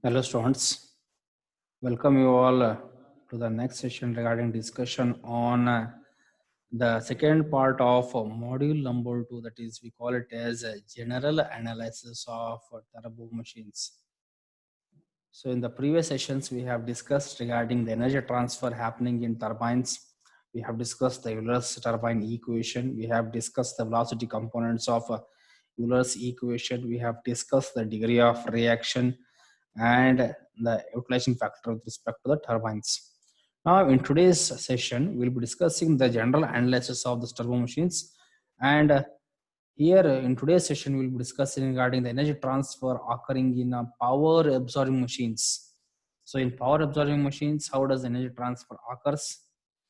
Hello students, welcome you all to the next session regarding discussion on the second part of module number 2, that is we call it as a general analysis of turbo machines. So in the previous sessions we have discussed regarding the energy transfer happening in turbines. We have discussed the Euler's turbine equation. We have discussed the velocity components of Euler's equation. We have discussed the degree of reaction and the utilization factor with respect to the turbines. Now, in today's session, we'll be discussing the general analysis of the turbo machines. And here in today's session, we'll be discussing regarding the energy transfer occurring in power absorbing machines. So in power absorbing machines, how does energy transfer occurs?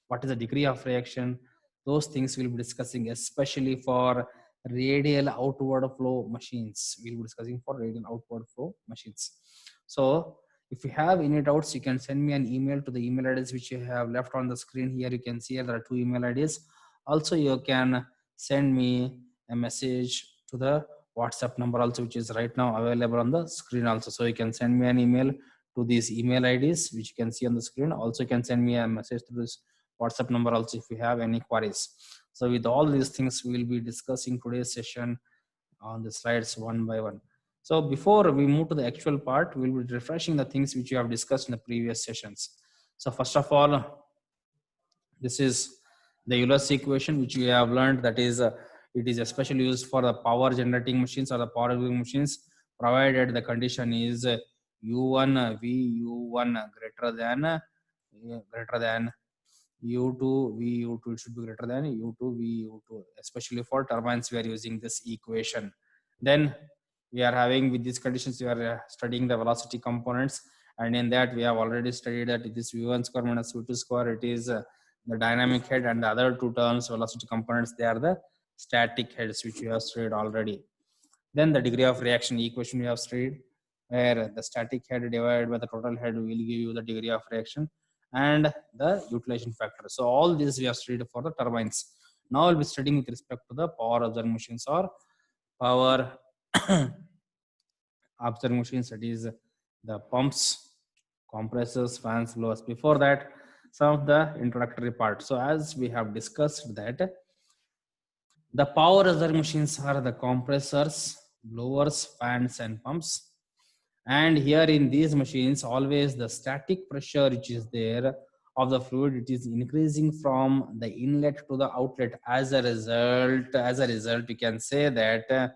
What is the degree of reaction? Those things we'll be discussing, especially for radial outward flow machines. We'll be discussing for radial outward flow machines. So if you have any doubts, you can send me an email to the email address which you have left on the screen here. You can see there are two email IDs. Also, you can send me a message to the WhatsApp number also, which is right now available on the screen also. So you can send me an email to these email IDs, which you can see on the screen. Also, you can send me a message to this WhatsApp number also if you have any queries. So with all these things, we will be discussing today's session on the slides one by one. So before we move to the actual part, we'll be refreshing the things which you have discussed in the previous sessions. So first of all, this is the Euler's equation, which we have learned, that is it is especially used for the power generating machines or the power giving machines, provided the condition is U1 V U1 greater than U2 V U2. It should be greater than U2 V U2. Especially for turbines, we are using this equation. Then we are having, with these conditions, we are studying the velocity components, and in that we have already studied that this V1 square minus V2 square, it is the dynamic head, and the other two terms, velocity components, they are the static heads, which we have studied already. Then the degree of reaction equation we have studied, where the static head divided by the total head will give you the degree of reaction and the utilization factor. So all these we have studied for the turbines. Now we'll be studying with respect to the power absorbing machines or power absorbing machines, that is the pumps, compressors, fans, blowers. Before that, some of the introductory part. So as we have discussed that the power absorbing machines are the compressors, blowers, fans, and pumps. And here in these machines, always the static pressure which is there of the fluid, it is increasing from the inlet to the outlet. As a result, we can say that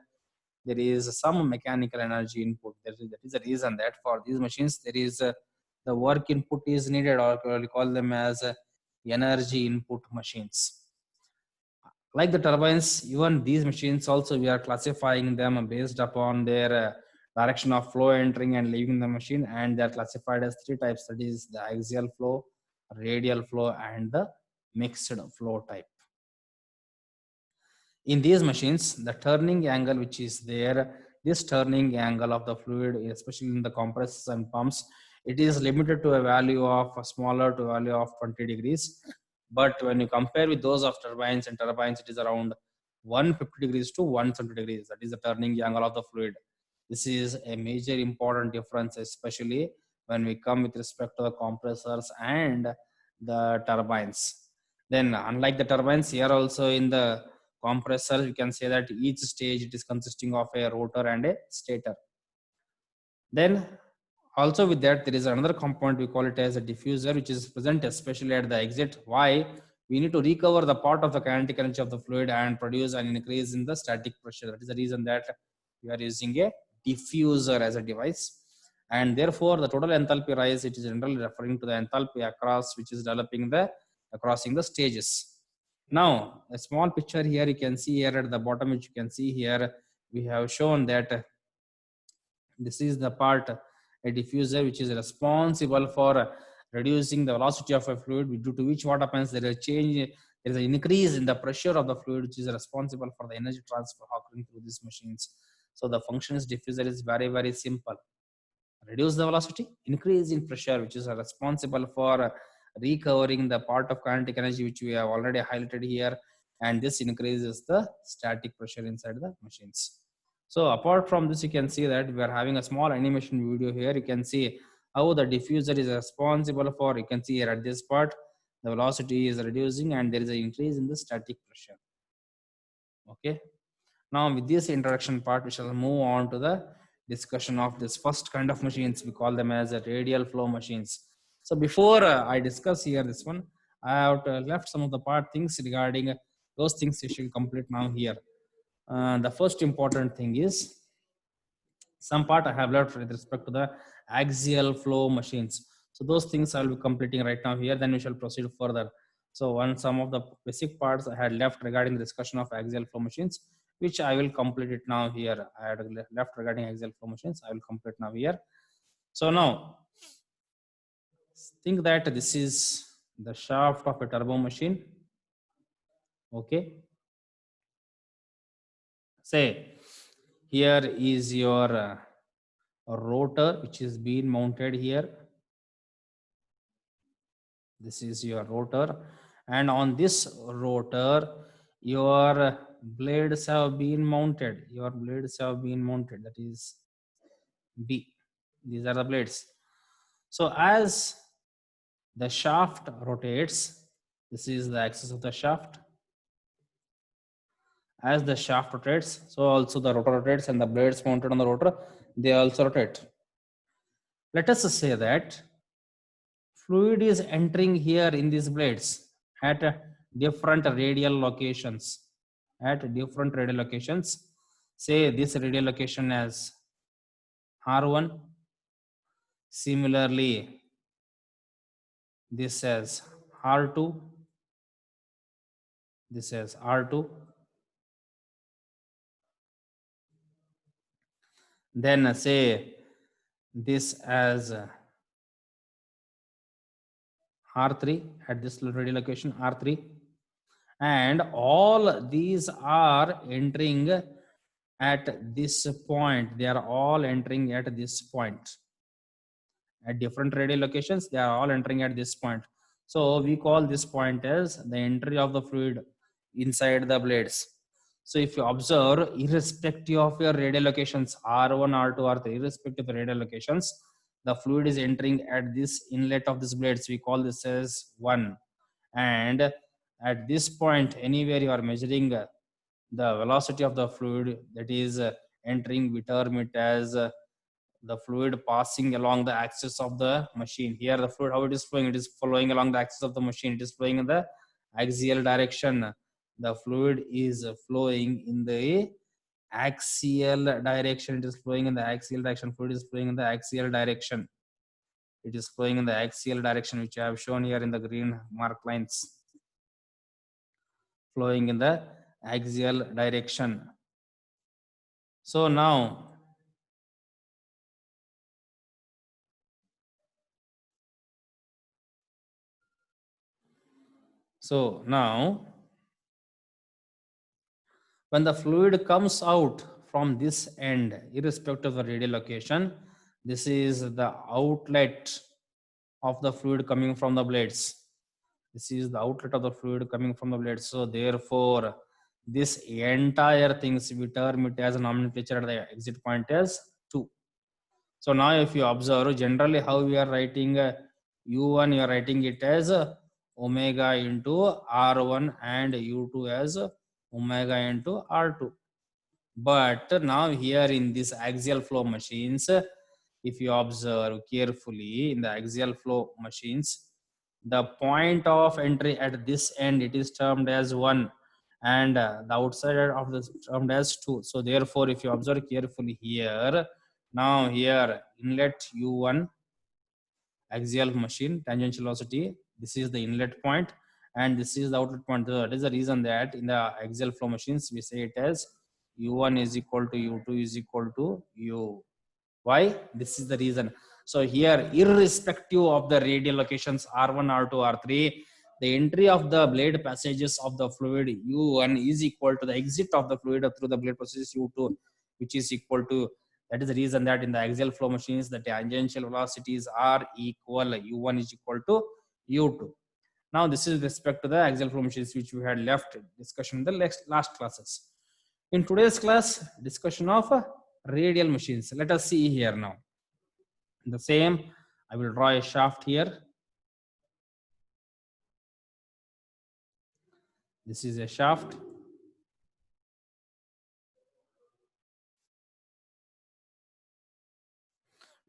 there is some mechanical energy input. That is the reason that for these machines there is the work input is needed, or we call them as energy input machines. Like the turbines, even these machines also we are classifying them based upon their direction of flow entering and leaving the machine, and they are classified as three types, that is the axial flow, radial flow, and the mixed flow type. In these machines, the turning angle which is there, this turning angle of the fluid, especially in the compressors and pumps, it is limited to a value of smaller to a value of 20 degrees. But when you compare with those of turbines, it is around 150 degrees to 170 degrees. That is the turning angle of the fluid. This is a major important difference, especially when we come with respect to the compressors and the turbines. Then unlike the turbines, here also in the compressor, you can say that each stage it is consisting of a rotor and a stator. Then also with that, there is another component, we call it as a diffuser, which is present especially at the exit. Why? We need to recover the part of the kinetic energy of the fluid and produce an increase in the static pressure. That is the reason that we are using a diffuser as a device. And therefore the total enthalpy rise, it is generally referring to the enthalpy across which is developing the crossing the stages. Now a small picture here you can see here at the bottom, which you can see here, we have shown that this is the part, a diffuser, which is responsible for reducing the velocity of a fluid, due to which what happens, there is a change, there is an increase in the pressure of the fluid, which is responsible for the energy transfer occurring through these machines. So the function is diffuser is very, very simple. Reduce the velocity, increase in pressure, which is responsible for recovering the part of kinetic energy which we have already highlighted here, and this increases the static pressure inside the machines. So apart from this, you can see that we are having a small animation video here. You can see how the diffuser is responsible for, you can see here at this part, the velocity is reducing and there is an increase in the static pressure. Okay. Now with this introduction part, we shall move on to the discussion of this first kind of machines. We call them as a radial flow machines. So before I discuss here this one, I have left some of the part things regarding those things we should complete now here. The first important thing is some part I have left with respect to the axial flow machines. So those things I will be completing right now here, then we shall proceed further. So on some of the basic parts I had left regarding the discussion of axial flow machines, which I will complete it now here. I had left regarding axial flow machines, I will complete now here. So now, think that this is the shaft of a turbo machine. Okay. Say, here is your rotor, which is being mounted here. This is your rotor, and on this rotor your blades have been mounted. Your blades have been mounted, that is B. These are the blades. So as the shaft rotates, this is the axis of the shaft. As the shaft rotates, so also the rotor rotates, and the blades mounted on the rotor, they also rotate. Let us say that fluid is entering here in these blades at different radial locations. At different radial locations, say this radial location as R1, similarly this as R2, this as R2, then say this as R3 at this radial location R3, and all these are entering at this point. They are all entering at this point. At different radial locations, they are all entering at this point. So we call this point as the entry of the fluid inside the blades. So if you observe, irrespective of your radial locations, R1, R2, R3, irrespective of the radial locations, the fluid is entering at this inlet of these blades. We call this as 1. And at this point, anywhere you are measuring the velocity of the fluid that is entering, we term it as the fluid passing along the axis of the machine. Here the fluid, how it is flowing, it is flowing along the axis of the machine. It is flowing in the axial direction. The fluid is flowing in the axial direction. It is flowing in the axial direction. Fluid is flowing in the axial direction. It is flowing in the axial direction, which I have shown here in the green mark lines. Flowing in the axial direction. So now, when the fluid comes out from this end, irrespective of the radial location, this is the outlet of the fluid coming from the blades. This is the outlet of the fluid coming from the blades. So therefore, this entire things we term it as a nomenclature at the exit point as 2. So now if you observe, generally how we are writing U1, you are writing it as omega into R1 and U2 as omega into R2. But now here in this axial flow machines, if you observe carefully in the axial flow machines, the point of entry at this end, it is termed as 1, and the outside of this termed as 2. So therefore, if you observe carefully here, now here inlet U1 axial machine, tangential velocity, this is the inlet point and this is the outlet point. That is the reason that in the axial flow machines we say it as U1 is equal to U2 is equal to U. Why? This is the reason. So here, irrespective of the radial locations R1, R2, R3, the entry of the blade passages of the fluid U1 is equal to the exit of the fluid through the blade passages U2, which is equal to, that is the reason that in the axial flow machines, the tangential velocities are equal. U1 is equal to U2. Now, this is with respect to the axial flow machines, which we had left discussion in the last classes. In today's class, discussion of radial machines. Let us see here now. The same, I will draw a shaft here. This is a shaft.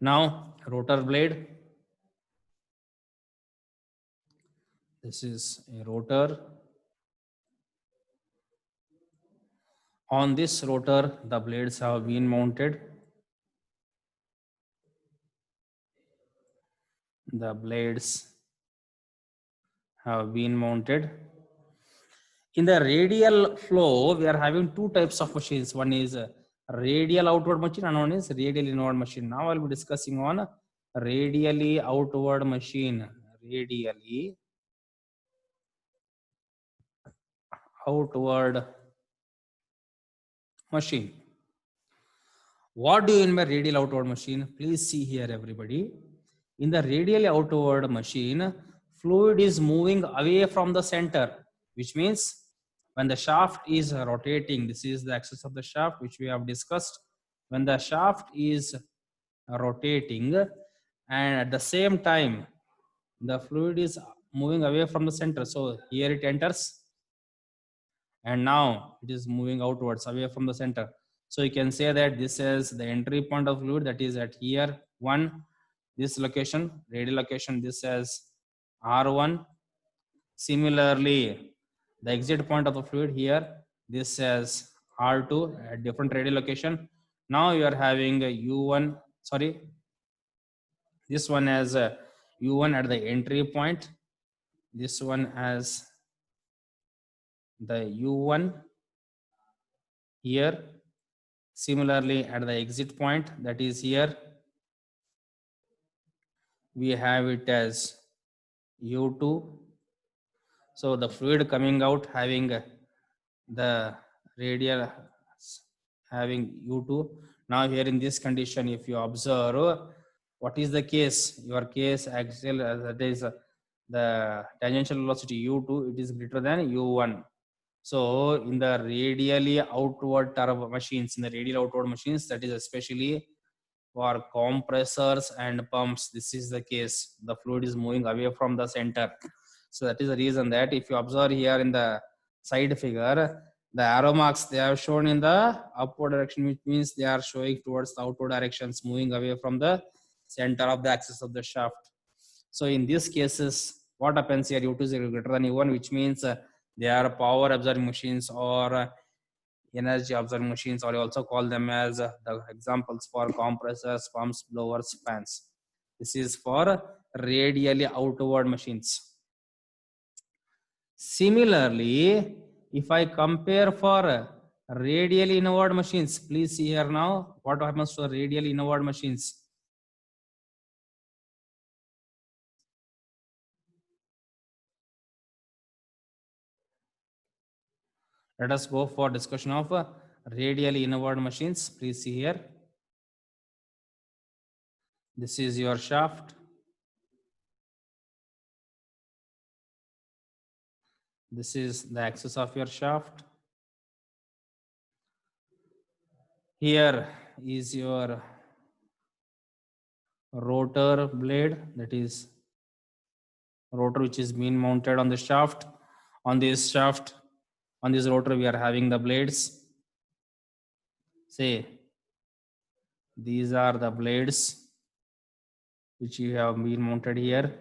Now, rotor blade. This is a rotor. On this rotor, the blades have been mounted. The blades have been mounted. In the radial flow, we are having two types of machines. One is a radial outward machine and one is radial inward machine. Now I'll be discussing on radially outward machine. Radially outward machine. What do you mean by radial outward machine? Please see here, everybody. In the radially outward machine, fluid is moving away from the center, which means when the shaft is rotating, this is the axis of the shaft, which we have discussed. When the shaft is rotating and at the same time, the fluid is moving away from the center. So here it enters and now it is moving outwards away from the center. So you can say that this is the entry point of fluid, that is at here 1, this location, radial location, this as R1. Similarly, the exit point of the fluid here, this as R2 at different radial location. Now you are having a U1, sorry, this one as a U1 at the entry point, this one as the U1 here. Similarly, at the exit point, that is here, we have it as U2. So the fluid coming out having the radial having U2. Now here in this condition, if you observe, what is the case? Your case axial, that is the tangential velocity U2, it is greater than U1. So in the radially outward turbo machines, in the radial outward machines, that is especially for compressors and pumps, this is the case. The fluid is moving away from the center. So that is the reason that if you observe here in the side figure, the arrow marks they have shown in the upward direction, which means they are showing towards the outward directions, moving away from the center of the axis of the shaft. So in these cases, what happens here? U2 is greater than U1, which means they are power absorbing machines or energy absorbing machines, or you also call them as the examples for compressors, pumps, blowers, fans. This is for radially outward machines. Similarly, if I compare for radially inward machines, please see here now what happens to radially inward machines. Let us go for discussion of radially inward machines. Please see here. This is your shaft. This is the axis of your shaft. Here is your rotor blade, that is rotor which is being mounted on the shaft. On this shaft, on this rotor, we are having the blades. Say, these are the blades which you have been mounted here.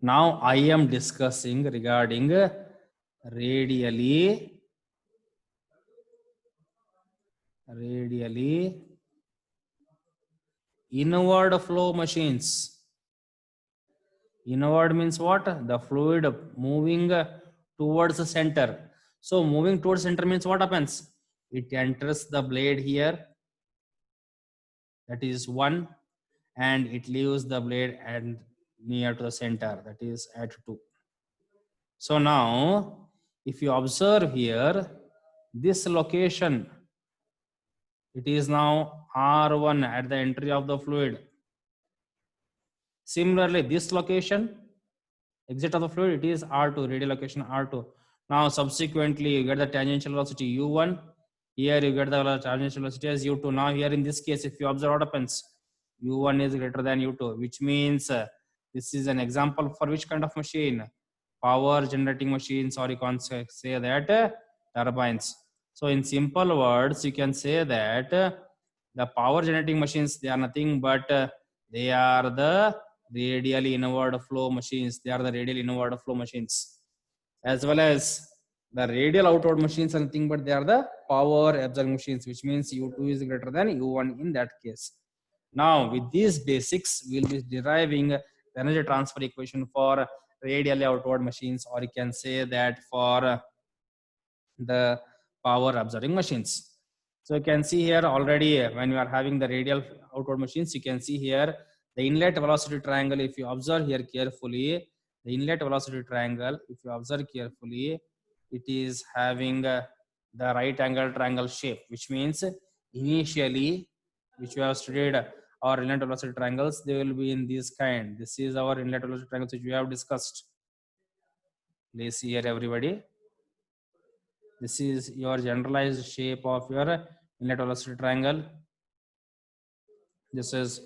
Now I am discussing regarding radially inward flow machines. Inward means what? The fluid moving towards the center. So moving towards center means what happens? It enters the blade here, that is 1, and it leaves the blade and near to the center, that is at 2. So now if you observe here, this location, it is now R1 at the entry of the fluid. Similarly, this location, exit of the fluid, it is R2, radial location R2. Now subsequently you get the tangential velocity u1. Here you get the tangential velocity as u2. Now here in this case, if you observe what happens, u1 is greater than u2, which means this is an example for which kind of machine? Power generating machines, or you can say that turbines. So in simple words, you can say that the power generating machines, they are nothing but they are the radially inward flow machines. They are the radial inward flow machines, as well as the radial outward machines are nothing but they are the power absorbing machines, which means u2 is greater than u1 in that case. Now with these basics, we'll be deriving the energy transfer equation for radially outward machines, or you can say that for the power absorbing machines. So you can see here already, when you are having the radial outward machines, you can see here the inlet velocity triangle. If you observe here carefully, the inlet velocity triangle, if you observe carefully, it is having the right angle triangle shape, which means initially, which we have studied our inlet velocity triangles, they will be in this kind. This is our inlet velocity triangles which we have discussed. Please see here everybody. This is your generalized shape of your inlet velocity triangle. This is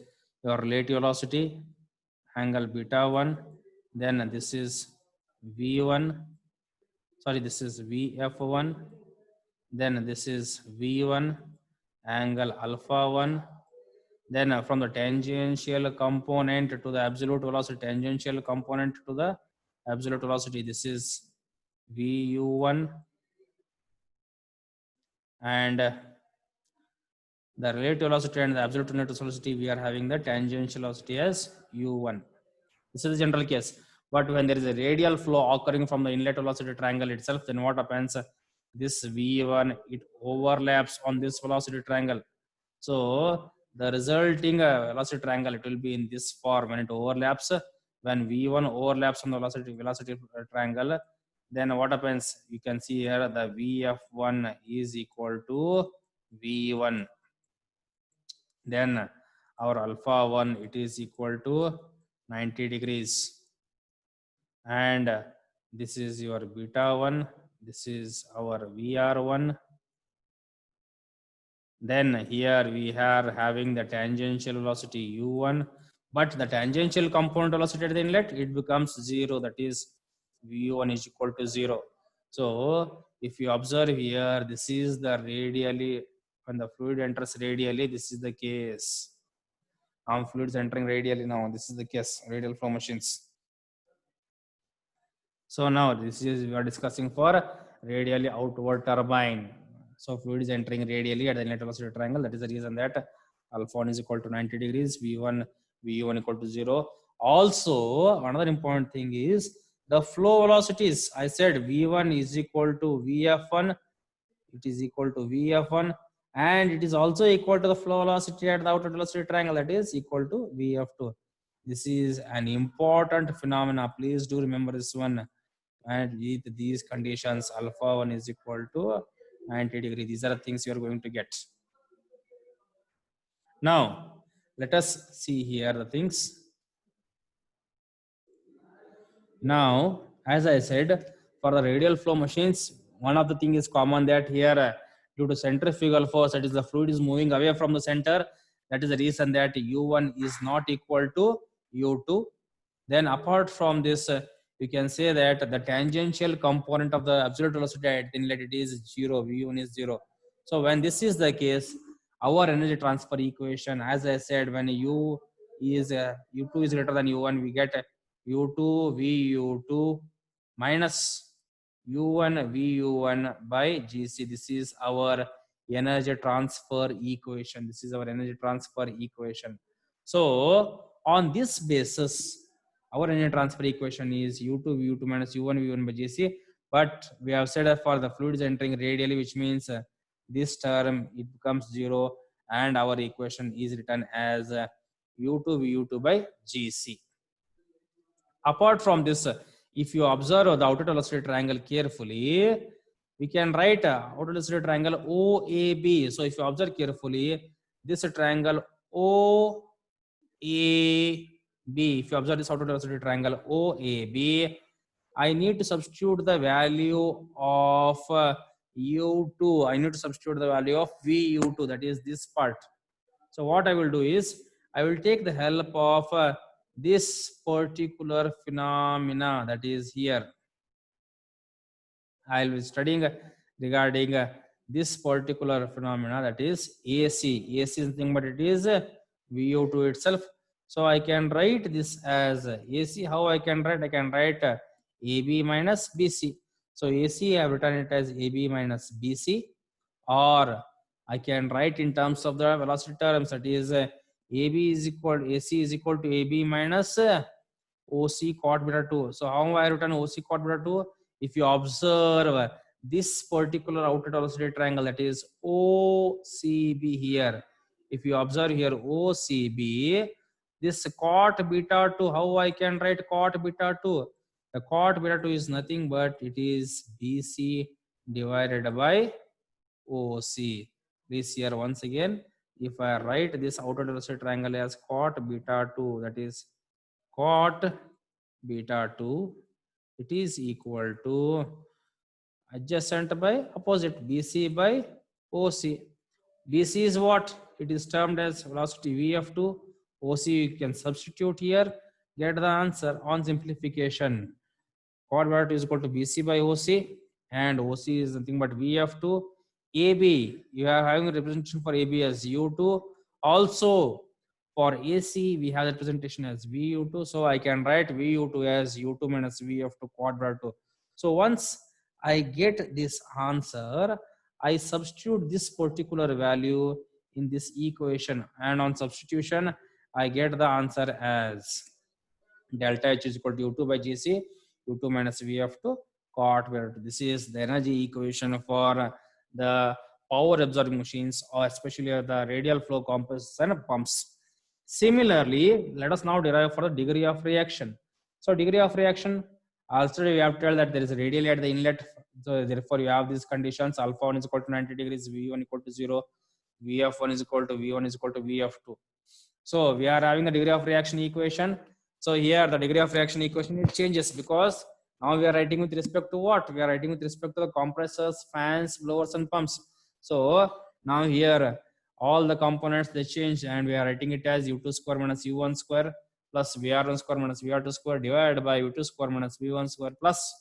your relative velocity, angle beta 1. Then this is V1. Sorry, this is VF1. Then this is V1, angle alpha 1. Then from the tangential component to the absolute velocity, tangential component to the absolute velocity, this is VU1. And the relative velocity and the absolute relative velocity, we are having the tangential velocity as u1. This is the general case. But when there is a radial flow occurring from the inlet velocity triangle itself, then what happens? This v1, it overlaps on this velocity triangle. So the resulting velocity triangle, it will be in this form when it overlaps. When v1 overlaps on the velocity triangle, then what happens? You can see here the vf1 is equal to v1. Then our alpha 1, it is equal to 90 degrees. And this is your beta 1. This is our VR1. Then here we are having the tangential velocity u1, but the tangential component velocity at the inlet, it becomes 0. That is v1 is equal to 0. So if you observe here, this is the radially, when the fluid enters radially, this is the case. Fluids entering radially now, this is the case, radial flow machines. So now this is, we are discussing for radially outward turbine. So fluid is entering radially at the inlet velocity triangle. That is the reason that alpha 1 is equal to 90 degrees, v1 equal to 0. Also another important thing is the flow velocities. I said v1 is equal to vf1, it is equal to vf1, and it is also equal to the flow velocity at the outward velocity triangle, that is equal to vf2. This is an important phenomena. Please do remember this one. And with these conditions, alpha 1 is equal to 90 degrees. These are the things you are going to get. Now let us see here the things. Now, as I said, for the radial flow machines, one of the thing is common, that here due to centrifugal force, that is the fluid is moving away from the center. That is the reason that u1 is not equal to u2. Then apart from this, you can say that the tangential component of the absolute velocity at inlet, it is 0, v1 is 0. So when this is the case, our energy transfer equation, as I said, when u is u2 is greater than u1, we get u2 vu2 minus u1 vu1 by gc. This is our energy transfer equation. This is our energy transfer equation. So on this basis, our energy transfer equation is u2 vu2 minus u1 v1 by gc. But we have said that for the fluids entering radially, which means this term, it becomes 0, and our equation is written as u2 vu2 by gc. Apart from this, if you observe the outer velocity triangle carefully, we can write outer velocity triangle OAB. So if you observe carefully, this triangle OAB, if you observe this outer velocity triangle OAB, I need to substitute the value of u2. I need to substitute the value of vu2, that is this part. So what I will do is I will take the help of this particular phenomena that is here. I will be studying regarding this particular phenomena that is AC. AC is nothing but it is VO2 itself. So I can write this as AC. How I can write? I can write AB minus BC. So AC I have written it as AB minus BC, or I can write in terms of the velocity terms, that is AB is equal AC is equal to AB minus OC cot beta 2. So how I written OC cot beta 2? If you observe this particular outer velocity triangle, that is OCB here. If you observe here OCB, this cot beta 2, how I can write cot beta 2? The cot beta 2 is nothing but it is BC divided by OC. This here once again, if I write this outer velocity triangle as cot beta 2, that is cot beta 2, it is equal to adjacent by opposite, BC by OC. BC is what? It is termed as velocity Vf2. OC you can substitute here, get the answer on simplification. Cot beta 2 is equal to BC by OC, and OC is nothing but Vf2. AB, you are having a representation for AB as U2. Also, for AC, we have the representation as VU2. So I can write VU2 as U2 minus Vf2 cot beta 2. So once I get this answer, I substitute this particular value in this equation, and on substitution, I get the answer as delta H is equal to U2 by GC, U2 minus Vf2 cot beta 2. This is the energy equation for the power absorbing machines, or especially the radial flow compressors and pumps. Similarly, let us now derive for the degree of reaction. So degree of reaction, also we have to tell that there is a radial at the inlet. So therefore you have these conditions: alpha 1 is equal to 90 degrees, V1 equal to 0, Vf1 is equal to V1 is equal to Vf2. So we are having the degree of reaction equation. So here the degree of reaction equation, it changes because now we are writing with respect to what? We are writing with respect to the compressors, fans, blowers and pumps. So now here all the components they change, and we are writing it as U2 square minus U1 square plus VR1 square minus VR2 square divided by U2 square minus V1 square plus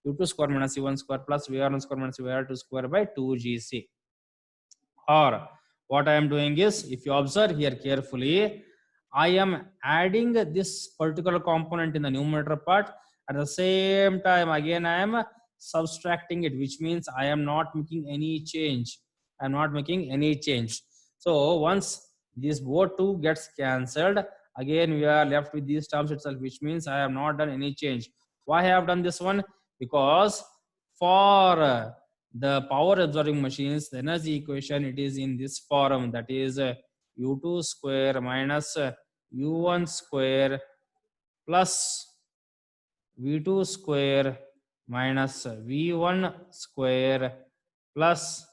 U2 square minus U1 square plus VR1 square minus VR2 square by 2GC. Or what I am doing is, if you observe here carefully, I am adding this particular component in the numerator part. At the same time, again, I am subtracting it, which means I am not making any change. I am not making any change. So once this both two gets cancelled, again we are left with these terms itself, which means I have not done any change. Why I have done this one? Because for the power absorbing machines, the energy equation, it is in this form, that is U2 square minus U1 square plus V2 square minus V1 square plus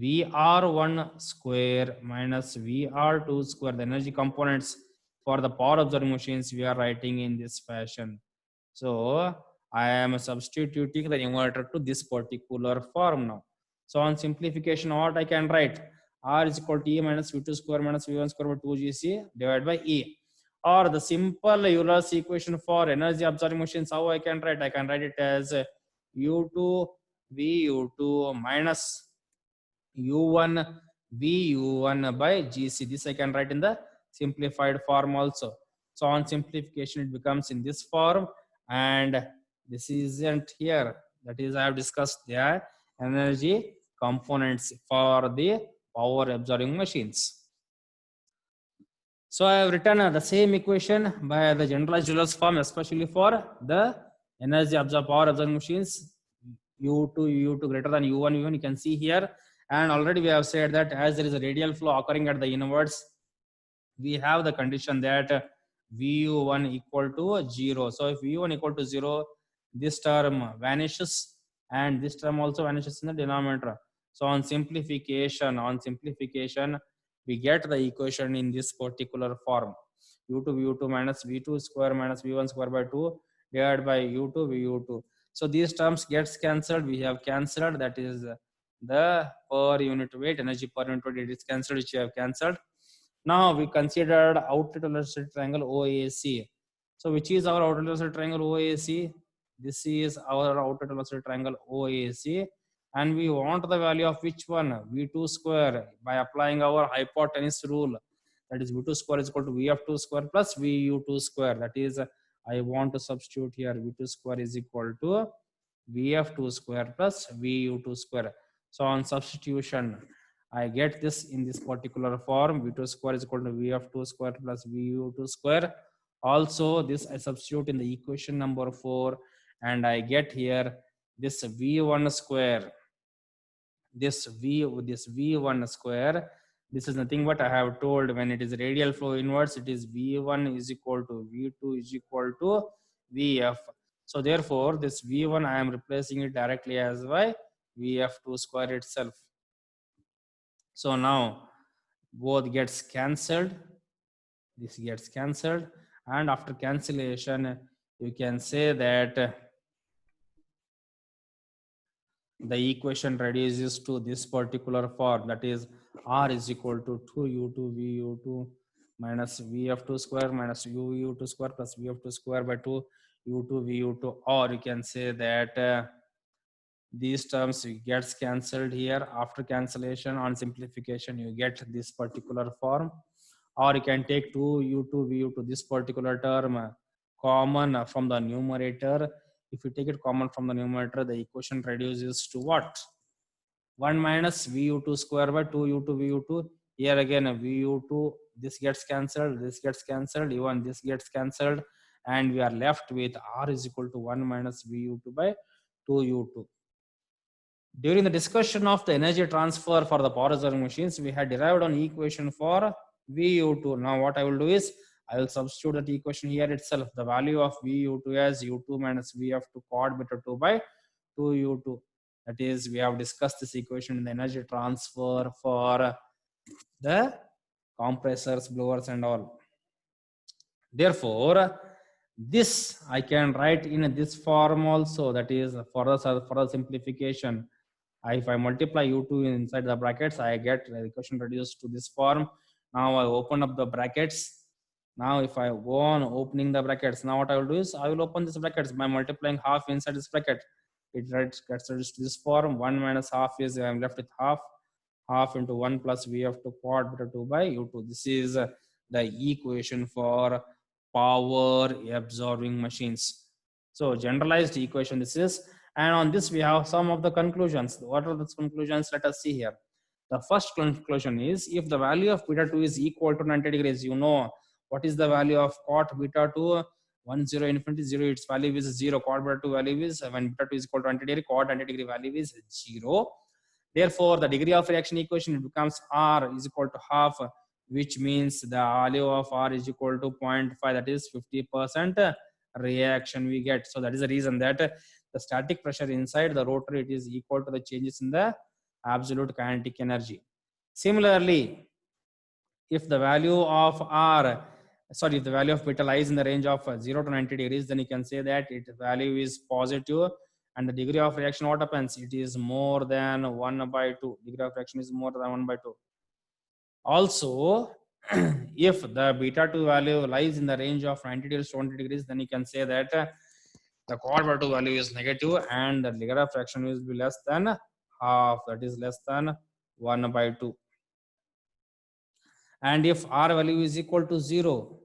VR1 square minus VR2 square. The energy components for the power absorbing machines we are writing in this fashion. So I am substituting the numerator to this particular form now. So on simplification, what I can write? R is equal to E minus V2 square minus V1 square by 2GC divided by E. Or the simple Euler's equation for energy absorbing machines, how I can write? I can write it as U2 VU2 minus U1 VU1 by GC. This I can write in the simplified form also. So on simplification, it becomes in this form, and this isn't here. That is, I have discussed the energy components for the power absorbing machines. So I have written the same equation by the generalized Euler's form, especially for the energy power absorbing machines. U2 greater than U1 V1, you can see here. And already we have said that as there is a radial flow occurring at the inwards, we have the condition that VU1 equal to 0. So if VU1 equal to 0, this term vanishes, and this term also vanishes in the denominator. So on simplification, we get the equation in this particular form: U2 V2 minus V2 square minus V1 square by 2 divided by U2 VU2. So these terms gets cancelled. We have cancelled, that is the per unit weight, energy per unit weight, it is cancelled, which we have cancelled. Now we considered outlet velocity triangle OAC. So which is our outlet velocity triangle OAC? This is our outlet velocity triangle OAC, and we want the value of which one? V2 square, by applying our hypotenuse rule. That is V2 square is equal to Vf2 square plus Vu2 square. That is, I want to substitute here V2 square is equal to Vf2 square plus Vu2 square. So on substitution, I get this in this particular form. V2 square is equal to Vf2 square plus Vu2 square. Also, this I substitute in the equation number 4, and I get here this V1 square. This V1 square. This is nothing but I have told, when it is radial flow inwards, it is V1 is equal to V2 is equal to Vf. So therefore, this V1 I am replacing it directly as by Vf2 square itself. So now both gets cancelled. This gets cancelled, and after cancellation, you can say that the equation reduces to this particular form, that is R is equal to 2U2 VU2 minus Vf2 square minus Vu2 square plus Vf2 square by 2 U2 VU2, or you can say that these terms gets cancelled here. After cancellation, on simplification, you get this particular form, or you can take 2U2 VU2, this particular term, common from the numerator. If you take it common from the numerator, the equation reduces to what? 1 minus Vu2 square by 2U2 VU2. Here again, Vu2, this gets cancelled, this gets cancelled, even this gets cancelled, and we are left with R is equal to 1 minus Vu2 by 2U2. During the discussion of the energy transfer for the power reserving machines, we had derived an equation for VU2. Now what I will do is, I will substitute that equation here itself. The value of VU2 as U2 minus Vf2 quad beta 2 by 2U2. That is, we have discussed this equation in the energy transfer for the compressors, blowers and all. Therefore, this I can write in this form also. That is, for the simplification, if I multiply U2 inside the brackets, I get the equation reduced to this form. Now I open up the brackets. Now if I go on opening the brackets, now what I will do is, I will open this brackets by multiplying half inside this bracket. It gets reduced to this form. 1 minus half is, I am left with half. Half into 1 plus Vf2 quad beta 2 by U2. This is the equation for power absorbing machines. So generalized equation this is. And on this, we have some of the conclusions. What are those conclusions? Let us see here. The first conclusion is, if the value of beta 2 is equal to 90 degrees, you know what is the value of cot beta 2? 1, 0, infinity, 0, its value is 0. Cot beta 2 value is, when beta 2 is equal to 90 degree, cot 90 degree value is 0. Therefore, the degree of reaction equation becomes R is equal to half, which means the value of R is equal to 0.5, that is 50% reaction we get. So that is the reason that the static pressure inside the rotor, it is equal to the changes in the absolute kinetic energy. Similarly, if the value of if the value of beta lies in the range of 0 to 90 degrees, then you can say that its value is positive, and the degree of reaction, what happens? It is more than 1 by 2. Degree of reaction is more than 1 by 2. Also, if the beta 2 value lies in the range of 90 degrees to 20 degrees, then you can say that the cot beta 2 value is negative, and the degree of reaction will be less than half, that is less than 1 by 2. And if R value is equal to 0,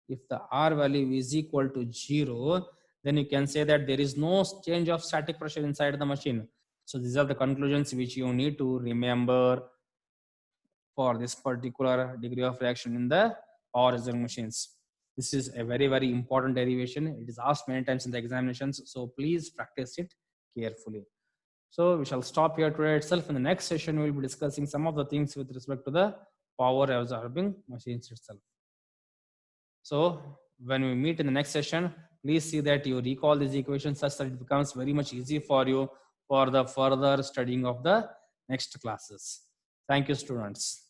if the R value is equal to 0, then you can say that there is no change of static pressure inside the machine. So these are the conclusions which you need to remember for this particular degree of reaction in the power reserving machines. This is a very, very important derivation. It is asked many times in the examinations, so please practice it carefully. So we shall stop here today itself. In the next session, we will be discussing some of the things with respect to the power absorbing machines itself. So when we meet in the next session, please see that you recall these equations such that it becomes very much easy for you for the further studying of the next classes. Thank you, students.